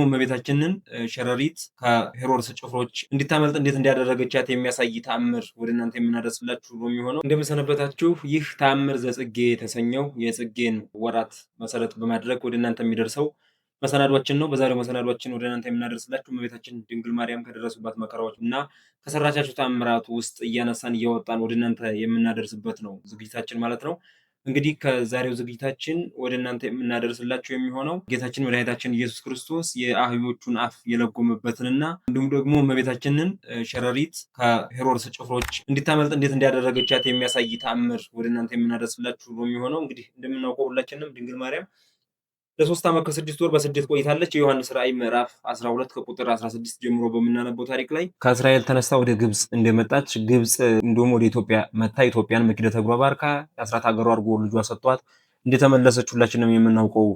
እመቤታችንን ሸረሪት ከሄሮድስ ጭፍሮች እንድታመልጥ እንዴት እንዳደረገቻት የሚያሳይ ተአምር ወደ እናንተ የምናደርስላችሁ ነው የሚሆነው። እንደምሰነበታችሁ። ይህ ተአምር ዘጽጌ የተሰኘው የጽጌን ወራት መሰረት በማድረግ ወደ እናንተ የሚደርሰው መሰናዷችን ነው። በዛሬው መሰናዷችን ወደ እናንተ የምናደርስላችሁ እመቤታችን ድንግል ማርያም ከደረሱባት መከራዎች እና ከሰራቻቸው ተአምራት ውስጥ እያነሳን እያወጣን ወደ እናንተ የምናደርስበት ነው ዝግጅታችን ማለት ነው። እንግዲህ ከዛሬው ዝግጅታችን ወደ እናንተ የምናደርስላችሁ የሚሆነው ጌታችን መድኃኒታችን ኢየሱስ ክርስቶስ የአህዮቹን አፍ የለጎመበትንና እንዲሁም ደግሞ እመቤታችንን ሸረሪት ከሄሮድስ ጭፍሮች እንድታመልጥ እንዴት እንዳደረገቻት የሚያሳይ ተአምር ወደ እናንተ የምናደርስላችሁ ነው የሚሆነው። እንግዲህ እንደምናውቀው ሁላችንም ድንግል ማርያም ለ3 ዓመት ከ6 ወር በስደት ቆይታለች። የዮሐንስ ራእይ ምዕራፍ 12 ከቁጥር 16 ጀምሮ በምናነበው ታሪክ ላይ ከእስራኤል ተነስታ ወደ ግብጽ እንደመጣች ግብጽ እንዲሁም ወደ ኢትዮጵያ መታ ኢትዮጵያን በኪደተ እግሯ ባርካ የአስራት ሀገሯ አድርጎ ልጇ ሰጥቷት እንደተመለሰች ሁላችንም የምናውቀው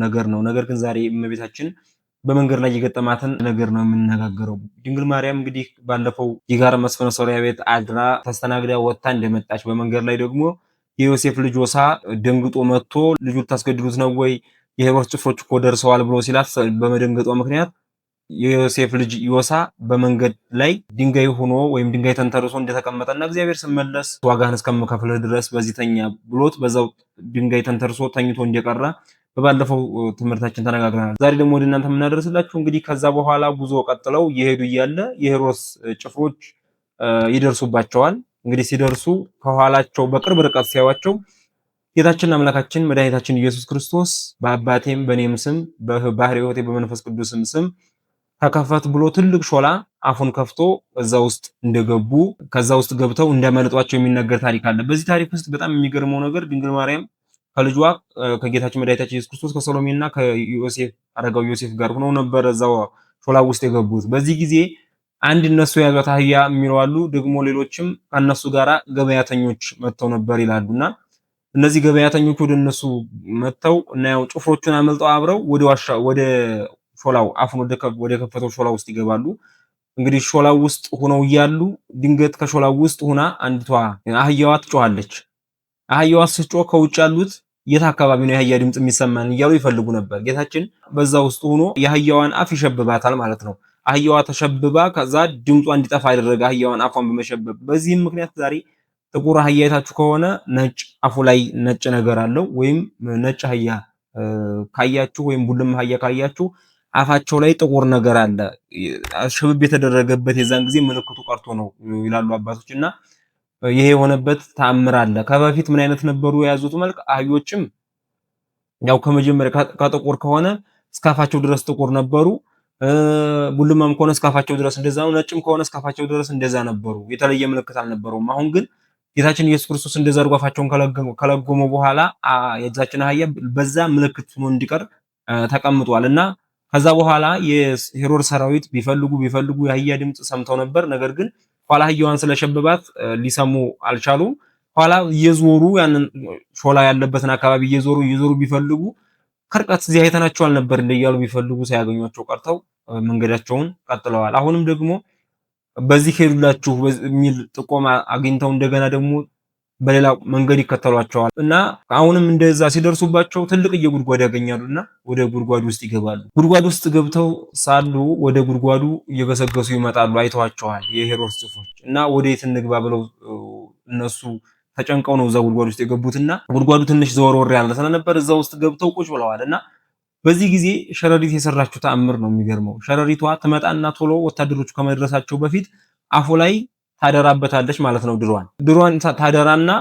ነገር ነው። ነገር ግን ዛሬ እመቤታችን በመንገድ ላይ የገጠማትን ነገር ነው የምንነጋገረው። ድንግል ማርያም እንግዲህ ባለፈው የጋረ መስፍነ ሶርያ ቤት አድራ ተስተናግዳ ወጥታ እንደመጣች በመንገድ ላይ ደግሞ የዮሴፍ ልጅ ዮሳ ደንግጦ መጥቶ ልጁ ታስገድሉት ነው ወይ የሄሮድስ ጭፍሮች እኮ ደርሰዋል ብሎ ሲላት በመደንገጧ ምክንያት የዮሴፍ ልጅ ዮሳ በመንገድ ላይ ድንጋይ ሆኖ ወይም ድንጋይ ተንተርሶ እንደተቀመጠና እግዚአብሔር ስመለስ ዋጋህን እስከምከፍልህ ድረስ በዚህ ተኛ ብሎት በዛው ድንጋይ ተንተርሶ ተኝቶ እንደቀረ በባለፈው ትምህርታችን ተነጋግረናል። ዛሬ ደግሞ ወደ እናንተ የምናደርስላችሁ እንግዲህ ከዛ በኋላ ጉዞ ቀጥለው እየሄዱ እያለ የሄሮድስ ጭፍሮች ይደርሱባቸዋል። እንግዲህ ሲደርሱ ከኋላቸው በቅርብ ርቀት ሲያዩአቸው ጌታችን አምላካችን መድኃኒታችን ኢየሱስ ክርስቶስ በአባቴም በኔም ስም በባሕርየ ሕይወቴ በመንፈስ ቅዱስም ስም ተከፈት ብሎ ትልቅ ሾላ አፉን ከፍቶ እዛ ውስጥ እንደገቡ ከዛ ውስጥ ገብተው እንደመለጧቸው የሚነገር ታሪክ አለ። በዚህ ታሪክ ውስጥ በጣም የሚገርመው ነገር ድንግል ማርያም ከልጇ ከጌታችን መድኃኒታችን ኢየሱስ ክርስቶስ ከሰሎሜና ከዮሴፍ አረጋዊ ዮሴፍ ጋር ሆነው ነበር እዛው ሾላ ውስጥ የገቡት። በዚህ ጊዜ አንድ እነሱ የያዟት አህያ የሚለው አሉ፣ ደግሞ ሌሎችም ከነሱ ጋራ ገበያተኞች መጥተው ነበር ይላሉና እነዚህ ገበያተኞች ወደ እነሱ መጥተው እና ያው ጭፍሮቹን አመልጠው አብረው ወደ ሾላው አፉን ወደ ከፈተው ሾላው ውስጥ ይገባሉ። እንግዲህ ሾላው ውስጥ ሆነው እያሉ ድንገት ከሾላው ውስጥ ሆና አንዲቷ አህያዋ ትጮሃለች። አህያዋ ስትጮህ ከውጭ ያሉት የት አካባቢ ነው የአህያ ድምጽ የሚሰማን እያሉ ይፈልጉ ነበር። ጌታችን በዛ ውስጥ ሆኖ የአህያዋን አፍ ይሸብባታል ማለት ነው። አህያዋ ተሸብባ ከዛ ድምጿ እንዲጠፋ ያደረገ አህያዋን አፏን በመሸበብ በዚህም ምክንያት ዛሬ ጥቁር አህያ አይታችሁ ከሆነ ነጭ አፉ ላይ ነጭ ነገር አለው። ወይም ነጭ አህያ ካያችሁ ወይም ቡልም አህያ ካያችሁ አፋቸው ላይ ጥቁር ነገር አለ። ሽብብ የተደረገበት የዛን ጊዜ ምልክቱ ቀርቶ ነው ይላሉ አባቶች። እና ይሄ የሆነበት ተአምር አለ። ከበፊት ምን አይነት ነበሩ የያዙት መልክ? አህዮችም ያው ከመጀመሪያ ከጥቁር ከሆነ እስካፋቸው ድረስ ጥቁር ነበሩ። ቡልማም ከሆነ እስካፋቸው ድረስ እንደዛ ነው። ነጭም ከሆነ እስካፋቸው ድረስ እንደዛ ነበሩ። የተለየ ምልክት አልነበረውም። አሁን ግን ጌታችን ኢየሱስ ክርስቶስ እንደዛ አድርጎ አፋቸውን ከለጎሙ በኋላ የዛችን አህያ በዛ ምልክት ሆኖ እንዲቀር ተቀምጧል። እና ከዛ በኋላ የሄሮድስ ሰራዊት ቢፈልጉ የአህያ ድምጽ ሰምተው ነበር። ነገር ግን ኋላ አህያዋን ስለሸበባት ሊሰሙ አልቻሉም። ኋላ እየዞሩ ያንን ሾላ ያለበትን አካባቢ እየዞሩ ቢፈልጉ ከርቀት እዚህ አይተናቸዋል ነበር እንደያሉ ቢፈልጉ ሳያገኟቸው ቀርተው መንገዳቸውን ቀጥለዋል። አሁንም ደግሞ በዚህ ሄዱላችሁ የሚል ጥቆማ አግኝተው እንደገና ደግሞ በሌላ መንገድ ይከተሏቸዋል እና አሁንም እንደዛ ሲደርሱባቸው ትልቅ የጉድጓድ ያገኛሉና ወደ ጉድጓዱ ውስጥ ይገባሉ። ጉድጓዱ ውስጥ ገብተው ሳሉ ወደ ጉድጓዱ እየገሰገሱ ይመጣሉ። አይተዋቸዋል የሄሮድስ ጭፍሮች እና ወዴት እንግባ ብለው እነሱ ተጨንቀው ነው እዛ ጉድጓዱ ውስጥ የገቡትና ጉድጓዱ ትንሽ ዘወርወር ያለ ስለነበር እዛ ውስጥ ገብተው ቁጭ ብለዋልና በዚህ ጊዜ ሸረሪት የሰራችው ተአምር ነው የሚገርመው። ሸረሪቷ ትመጣና ቶሎ ወታደሮቹ ከመድረሳቸው በፊት አፉ ላይ ታደራበታለች ማለት ነው። ድሯን ታደራና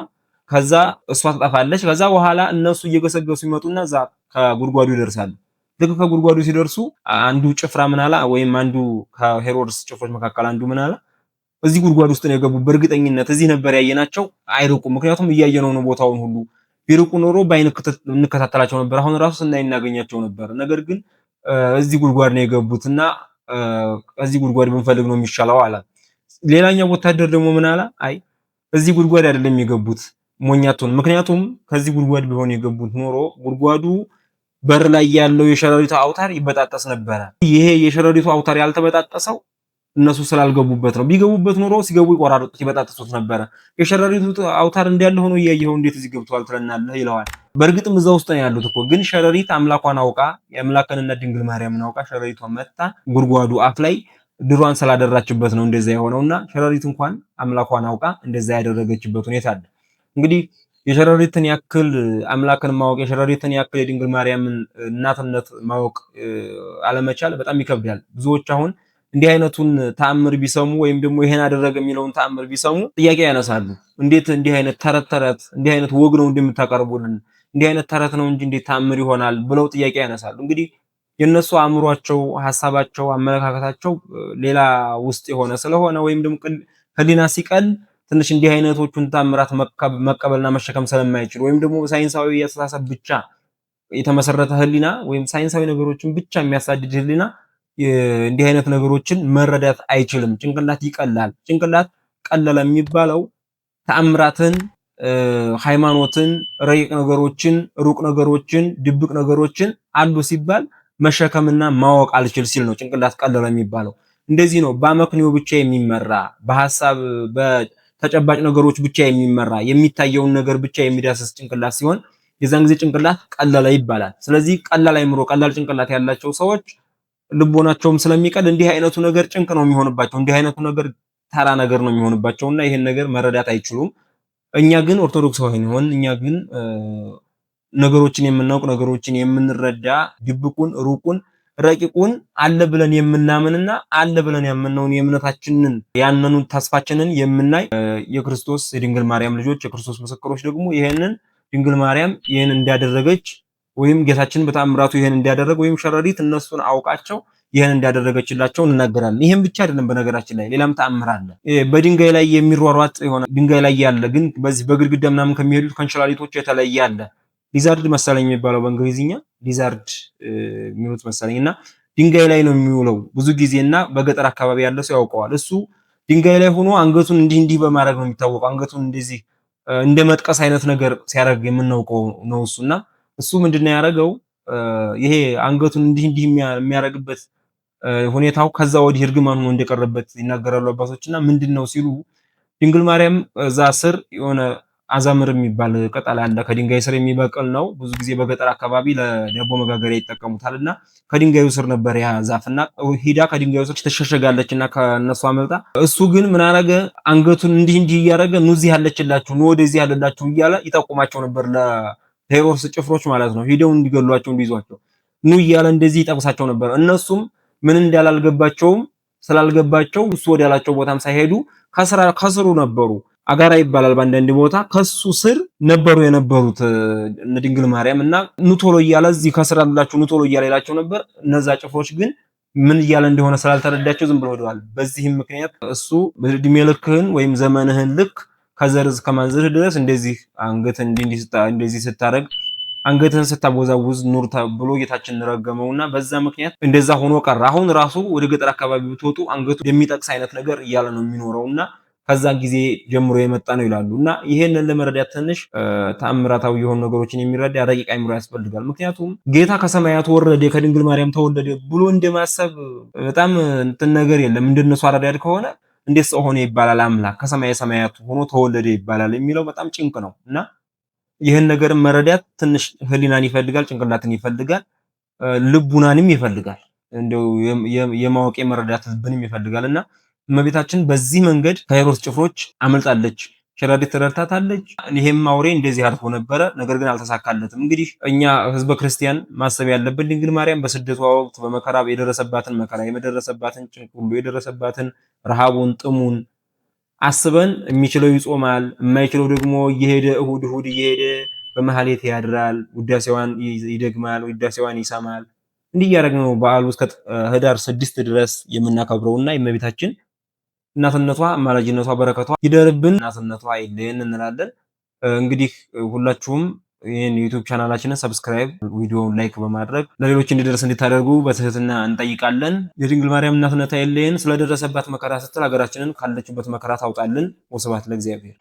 ከዛ እሷ ትጠፋለች። ከዛ በኋላ እነሱ እየገሰገሱ ይመጡና እዛ ከጉድጓዱ ይደርሳሉ። ልክ ከጉድጓዱ ሲደርሱ አንዱ ጭፍራ ምናላ ወይም አንዱ ከሄሮድስ ጭፍሮች መካከል አንዱ ምናላ እዚህ ጉድጓድ ውስጥ ነው የገቡ። በእርግጠኝነት እዚህ ነበር ያየናቸው፣ አይርቁም። ምክንያቱም እያየነው ነው ቦታውን ሁሉ። ቢርቁ ኖሮ በአይን እንከታተላቸው ነበር። አሁን ራሱ ስናይ እናገኛቸው ነበር። ነገር ግን እዚህ ጉድጓድ ነው የገቡትና እዚህ ጉድጓድ ብንፈልግ ነው የሚሻለው አለ። ሌላኛው ወታደር ደግሞ ምን አለ? አይ እዚህ ጉድጓድ አይደለም የገቡት ሞኛቱን። ምክንያቱም ከዚህ ጉድጓድ ቢሆን የገቡት ኖሮ ጉድጓዱ በር ላይ ያለው የሸረሪቱ አውታር ይበጣጠስ ነበረ። ይሄ የሸረሪቱ አውታር ያልተበጣጠሰው እነሱ ስላልገቡበት ነው። ቢገቡበት ኖሮ ሲገቡ ይቆራርጡት ይበጣጥሱት ነበረ። የሸረሪቱ አውታር እንዳለ ሆኖ እያየኸው እንዴት እዚህ ገብቷል ትለናለህ ይለዋል። በእርግጥም እዛ ውስጥ ነው ያሉት እኮ። ግን ሸረሪት አምላኳን አውቃ የአምላክንና ድንግል ማርያምን አውቃ ሸረሪቷ መጣ ጉድጓዱ አፍ ላይ ድሯን ስላደራችበት ነው እንደዛ የሆነውና ሸረሪት እንኳን አምላኳን አውቃ እንደዛ ያደረገችበት ሁኔታ አለ። እንግዲህ የሸረሪትን ያክል አምላክን ማወቅ የሸረሪትን ያክል የድንግል ማርያምን እናትነት ማወቅ አለመቻል በጣም ይከብዳል። ብዙዎች አሁን እንዲህ አይነቱን ተአምር ቢሰሙ ወይም ደግሞ ይሄን አደረገ የሚለውን ተአምር ቢሰሙ ጥያቄ ያነሳሉ። እንዴት እንዲህ አይነት ተረት እንዲህ አይነት ወግ ነው እንደምታቀርቡልን? እንዲህ አይነት ተረት ነው እንጂ እንዴት ተአምር ይሆናል ብለው ጥያቄ ያነሳሉ። እንግዲህ የነሱ አእምሯቸው፣ ሐሳባቸው፣ አመለካከታቸው ሌላ ውስጥ የሆነ ስለሆነ ወይም ደግሞ ህሊና ሲቀል ትንሽ እንዲህ አይነቶቹን ተአምራት መቀበልና መሸከም ስለማይችል ወይም ደግሞ ሳይንሳዊ አስተሳሰብ ብቻ የተመሰረተ ህሊና ወይም ሳይንሳዊ ነገሮችን ብቻ የሚያሳድድ ህሊና እንዲህ አይነት ነገሮችን መረዳት አይችልም። ጭንቅላት ይቀላል። ጭንቅላት ቀለለ የሚባለው ተአምራትን፣ ሃይማኖትን፣ ረቂቅ ነገሮችን፣ ሩቅ ነገሮችን፣ ድብቅ ነገሮችን አሉ ሲባል መሸከምና ማወቅ አልችል ሲል ነው ጭንቅላት ቀለለ የሚባለው። እንደዚህ ነው በአመክንዮ ብቻ የሚመራ በሐሳብ በተጨባጭ ነገሮች ብቻ የሚመራ የሚታየውን ነገር ብቻ የሚዳስስ ጭንቅላት ሲሆን የዛን ጊዜ ጭንቅላት ቀለለ ይባላል። ስለዚህ ቀላል አይምሮ ቀላል ጭንቅላት ያላቸው ሰዎች ልቦናቸውም ስለሚቀል እንዲህ አይነቱ ነገር ጭንቅ ነው የሚሆንባቸው። እንዲህ አይነቱ ነገር ተራ ነገር ነው የሚሆንባቸውና ይሄን ነገር መረዳት አይችሉም። እኛ ግን ኦርቶዶክሳውያን ሆን እኛ ግን ነገሮችን የምናውቅ ነገሮችን የምንረዳ ድብቁን ሩቁን ረቂቁን አለ ብለን የምናምንና አለ ብለን ያመነውን የእምነታችንን ያንኑን ተስፋችንን የምናይ የክርስቶስ የድንግል ማርያም ልጆች የክርስቶስ ምስክሮች ደግሞ ይሄንን ድንግል ማርያም ይሄን እንዳደረገች ወይም ጌታችን በተአምራቱ ይሄን እንዲያደረገ ወይም ሸረሪት እነሱን አውቃቸው ይሄን እንዳደረገችላቸው እንናገራለን። ይሄን ብቻ አይደለም፣ በነገራችን ላይ ሌላም ተአምር አለ። በድንጋይ ላይ የሚሯሯጥ የሆነ ድንጋይ ላይ ያለ ግን በዚህ በግድግዳ ምናምን ከሚሄዱት ከእንሽላሊቶች የተለየ አለ። ሊዛርድ መሰለኝ የሚባለው በእንግሊዝኛ ሊዛርድ የሚሉት መሰለኝ እና ድንጋይ ላይ ነው የሚውለው ብዙ ጊዜና በገጠር አካባቢ ያለ ሰው ያውቀዋል። እሱ ድንጋይ ላይ ሆኖ አንገቱን እንዲህ በማድረግ ነው የሚታወቀው። አንገቱን እንደዚህ እንደ መጥቀስ አይነት ነገር ሲያደርግ የምናውቀው ነው እሱና እሱ ምንድነው ያደረገው? ይሄ አንገቱን እንዲህ የሚያደርግበት ሁኔታው ከዛ ወዲህ እርግማን ሆኖ እንደቀረበት ይናገራሉ አባቶችና ምንድነው ሲሉ ድንግል ማርያም እዛ ስር የሆነ አዛምር የሚባል ቅጠል አለ ከድንጋይ ስር የሚበቅል ነው። ብዙ ጊዜ በገጠር አካባቢ ለዳቦ መጋገሪያ ይጠቀሙታልና ከድንጋዩ ስር ነበር ያ ዛፍና ሂዳ ከድንጋዩ ስር ተሸሸጋለችና ከነሱ አመልጣ እሱ ግን ምን አረገ? አንገቱን እንዲህ እያደረገ ኑ እዚህ ያለችላችሁ ኑ ወደዚህ ያለላችሁ እያለ ይጠቁማቸው ነበር ለሄሮድስ ጭፍሮች ማለት ነው። ሂደው እንዲገሏቸው እንዲይዟቸው ኑ እያለ እንደዚህ ይጠቅሳቸው ነበር። እነሱም ምን እንዳላልገባቸውም ስላልገባቸው እሱ ወዳላቸው ቦታም ሳይሄዱ ከስሩ ነበሩ። አጋራ ይባላል በአንዳንድ ቦታ ከሱ ስር ነበሩ የነበሩት እነ ድንግል ማርያም እና ኑቶሎ እያለ እዚህ ከስር አላችሁ ኑቶሎ እያለ ይላቸው ነበር። እነዛ ጭፍሮች ግን ምን እያለ እንደሆነ ስላልተረዳቸው ዝም ብለው ወደዋል። በዚህም ምክንያት እሱ እድሜ ልክህን ወይም ዘመንህን ልክ ከዘር እስከ ማንዘርህ ድረስ እንደዚህ አንገትህን እንደዚህ ስታረግ አንገትህን ስታወዛውዝ ኑር ተብሎ ጌታችን ረገመውና በዛ ምክንያት እንደዛ ሆኖ ቀረ። አሁን ራሱ ወደ ገጠር አካባቢ ብትወጡ አንገቱ የሚጠቅስ አይነት ነገር እያለ ነው የሚኖረውና ከዛ ጊዜ ጀምሮ የመጣ ነው ይላሉ። እና ይሄንን ለመረዳት ትንሽ ተአምራታዊ የሆኑ ነገሮችን የሚረዳ ረቂቅ አእምሮ ያስፈልጋል። ምክንያቱም ጌታ ከሰማያት ወረደ ከድንግል ማርያም ተወለደ ብሎ እንደማሰብ በጣም እንትን ነገር የለም። እንደነሱ አረዳድ ከሆነ እንዴት ሰው ሆነ ይባላል? አምላክ ከሰማየ ሰማያት ሆኖ ተወለደ ይባላል የሚለው በጣም ጭንቅ ነው። እና ይህን ነገር መረዳት ትንሽ ህሊናን ይፈልጋል፣ ጭንቅላትን ይፈልጋል፣ ልቡናንም ይፈልጋል። እንደው የማወቅ የመረዳት ልብንም ይፈልጋልና እመቤታችን በዚህ መንገድ ከሄሮድስ ጭፍሮች አመልጣለች። ሸረሪት ተረድታታለች። ይሄም አውሬ እንደዚህ አርፎ ነበረ፣ ነገር ግን አልተሳካለትም። እንግዲህ እኛ ህዝበ ክርስቲያን ማሰብ ያለብን ድንግል ማርያም በስደቷ ወቅት በመከራ የደረሰባትን መከራ የደረሰባትን ጭንቅ ሁሉ የደረሰባትን ረሃቡን ጥሙን አስበን የሚችለው ይጾማል፣ የማይችለው ደግሞ እየሄደ እሁድ እየሄደ በመሐሌት ያድራል፣ ውዳሴዋን ይደግማል፣ ውዳሴዋን ይሰማል። እንዲህ እያደረግን ነው በዓሉ እስከ ህዳር 6 ድረስ የምናከብረውና የእመቤታችን እናትነቷ አማላጅነቷ በረከቷ ይደርብን፣ እናትነቷ አይለየን እንላለን። እንግዲህ ሁላችሁም ይህን ዩቲዩብ ቻናላችንን ሰብስክራይብ፣ ቪዲዮውን ላይክ በማድረግ ለሌሎች እንዲደርስ እንድታደርጉ በትህትና እንጠይቃለን። የድንግል ማርያም እናትነት አይለየን። ስለደረሰባት መከራ ስትል ሀገራችንን ካለችበት መከራ ታውጣልን። ወስብሐት ለእግዚአብሔር።